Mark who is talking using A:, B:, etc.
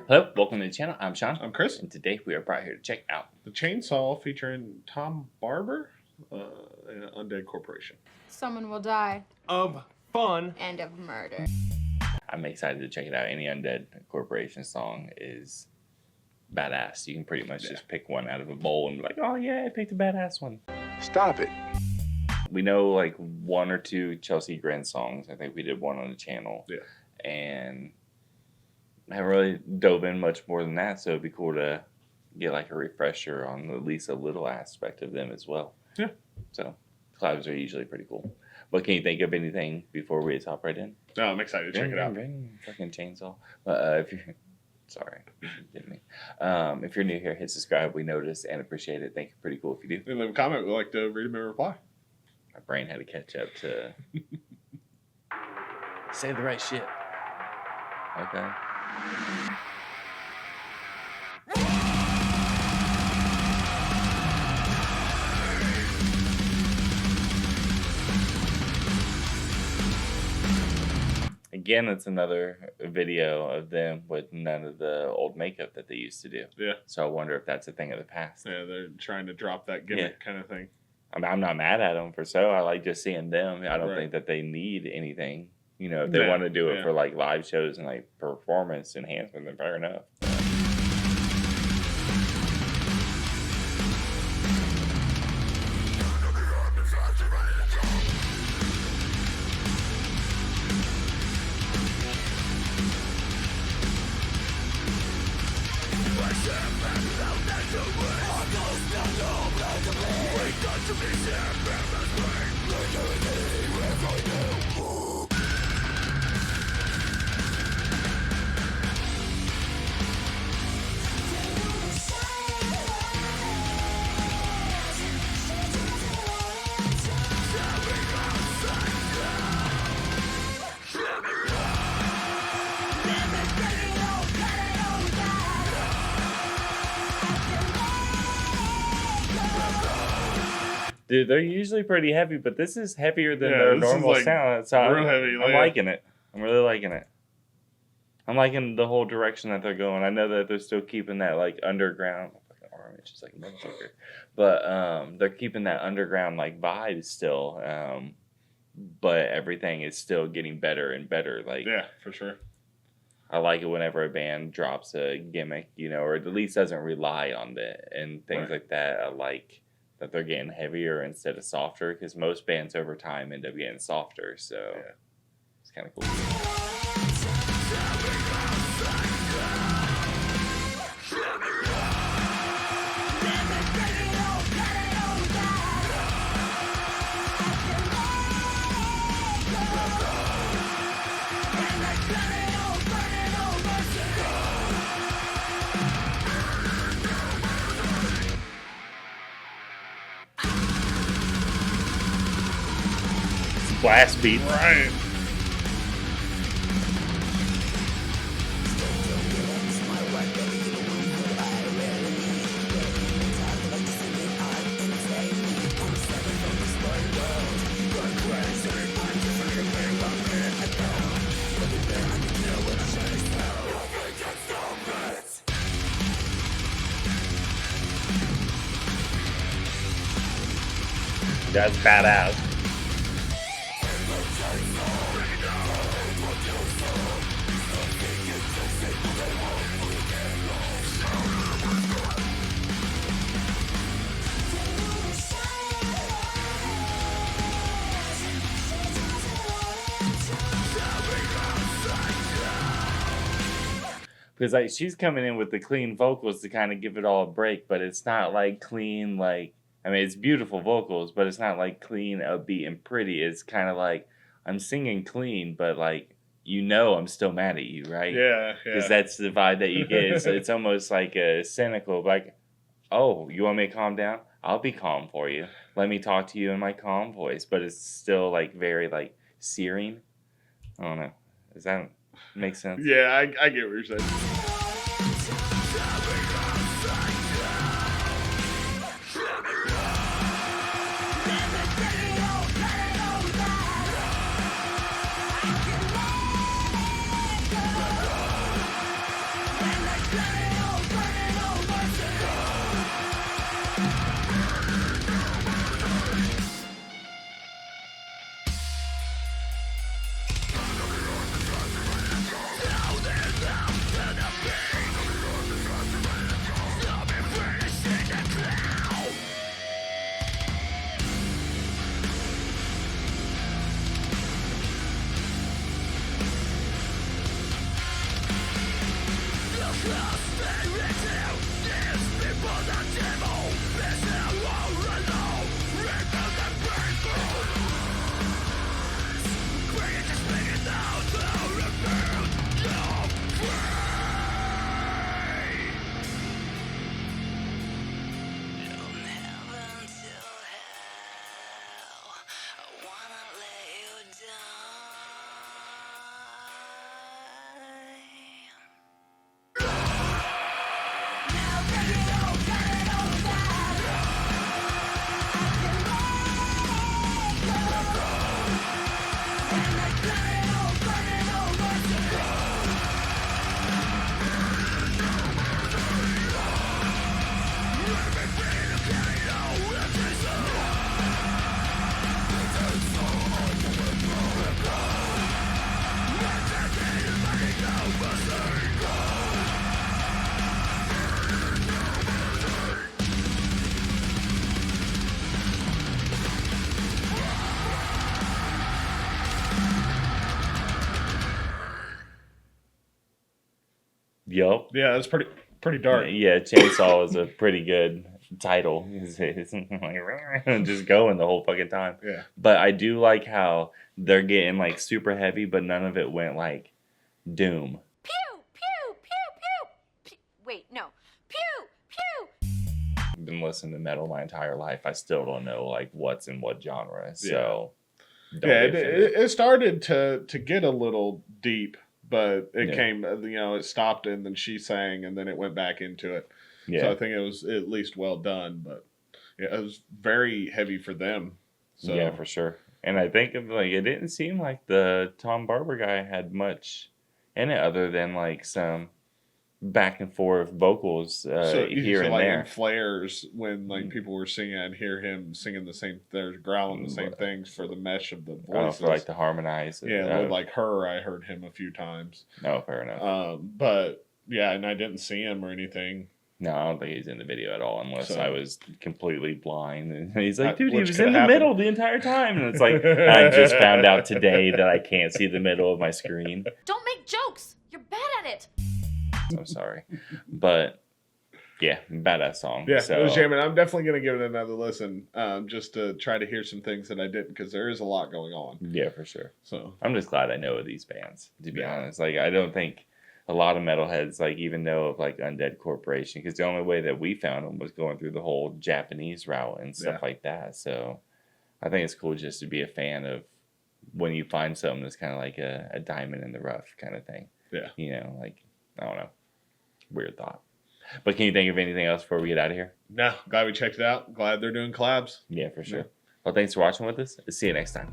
A: Hello, welcome to the channel. I'm Sean.
B: I'm Chris.
A: And today we are brought here to check out
B: The Chainsaw featuring Tom Barber and Undead Corporation.
C: Someone will die.
D: Of fun.
C: And of murder.
A: I'm excited to check it out. Any Undead Corporation song is badass. You can pretty much just pick one out of a bowl and be like, oh yeah, I picked a badass one.
E: Stop it.
A: We know like one or two Chelsea Grin songs. I think we did one on the channel.
B: Yeah.
A: And I haven't really dove in much more than that, so it'd be cool to get like a refresher on at least a little aspect of them as well.
B: Yeah.
A: So collabs are usually pretty cool. But can you think of anything before we hop right in?
B: No, I'm excited to check it out.
A: Fucking chainsaw. If you're sorry, didn't me. If you're new here, hit subscribe. We notice and appreciate it. Thank you. Pretty cool if you do.
B: And leave a comment. We'd like to read them and reply.
A: My brain had to catch up to say the right shit. Okay. Again, it's another video of them with none of the old makeup that they used to do.
B: Yeah.
A: So I wonder if that's a thing of the past.
B: Yeah, they're trying to drop that gimmick kind of thing.
A: I mean, I'm not mad at them for so. I like just seeing them. I don't
B: Right.
A: think that they need anything. You know, if they want to do it for like live shows and like performance enhancement, then fair enough. Dude, they're usually pretty heavy, but this is heavier than their normal sound. So
B: real heavy.
A: I'm liking it. I'm really liking it. I'm liking the whole direction that they're going. I know that they're still keeping that like underground. My fucking arm itches like a motherfucker. But they're keeping that underground like vibe still. But everything is still getting better and better. Like
B: yeah, for sure.
A: I like it whenever a band drops a gimmick, you know, or at least doesn't rely on it and things like that. I like that they're getting heavier instead of softer, because most bands over time end up getting softer, so it's kind of cool. Blast beat.
B: Right.
A: That's badass. Because like she's coming in with the clean vocals to kind of give it all a break, but it's not like clean, like, I mean, it's beautiful vocals, but it's not like clean, upbeat, and pretty. It's kind of like I'm singing clean, but like, you know, I'm still mad at you, right?
B: Yeah,
A: Because that's the vibe that you get. So it's almost like a cynical, like, oh, you want me to calm down? I'll be calm for you. Let me talk to you in my calm voice, but it's still like very like searing. I don't know. Does that make sense?
B: Yeah, I get what you're saying.
A: Yup.
B: Yeah, that's pretty dark.
A: Yeah, Chainsaw is a pretty good title. It's like, just going the whole fucking time.
B: Yeah.
A: But I do like how they're getting like super heavy, but none of it went like doom.
D: Pew, pew, pew, pew. Wait, no. Pew, pew.
A: I've been listening to metal my entire life. I still don't know like what's in what genre. So don't
B: Yeah,
A: be offended.
B: it started to get a little deep, but it
A: Yeah.
B: came, it stopped and then she sang and then it went back into it.
A: Yeah.
B: So I think it was at least well done, but yeah, it was very heavy for them. So
A: Yeah, for sure. And I think of like it didn't seem like the Tom Barber guy had much in it other than like some back and forth vocals here and
B: like
A: there.
B: in flares when like people were singing, I'd hear him singing the same, they're growling the same things for the mesh of the voices.
A: For like to harmonize.
B: Yeah, with like her, I heard him a few times.
A: No, fair enough.
B: But yeah, and I didn't see him or anything.
A: No, I don't think he's in the video at all unless
B: So-
A: I was completely blind. And he's like, dude, he
B: Which
A: was
B: could
A: in the
B: happen.
A: middle the entire time. And it's like, I just found out today that I can't see the middle of my screen.
D: Don't make jokes. You're bad at it.
A: I'm sorry. But yeah, badass song.
B: Yeah,
A: So,
B: it was jamming. I'm definitely going to give it another listen just to try to hear some things that I didn't because there is a lot going on.
A: yeah, for sure.
B: So
A: I'm just glad I know of these bands, to be
B: Yeah.
A: honest. Like, I don't think a lot of metalheads, like, even know of, like, Undead Corporation, because the only way that we found them was going through the whole Japanese route and stuff
B: Yeah.
A: like that. So I think it's cool just to be a fan of when you find something that's kind of like a diamond in the rough kind of thing.
B: Yeah.
A: You know, like, I don't know. Weird thought. But can you think of anything else before we get out of here?
B: no, glad we checked it out. Glad they're doing collabs.
A: Yeah, for sure. Well, thanks for watching with us. See you next time.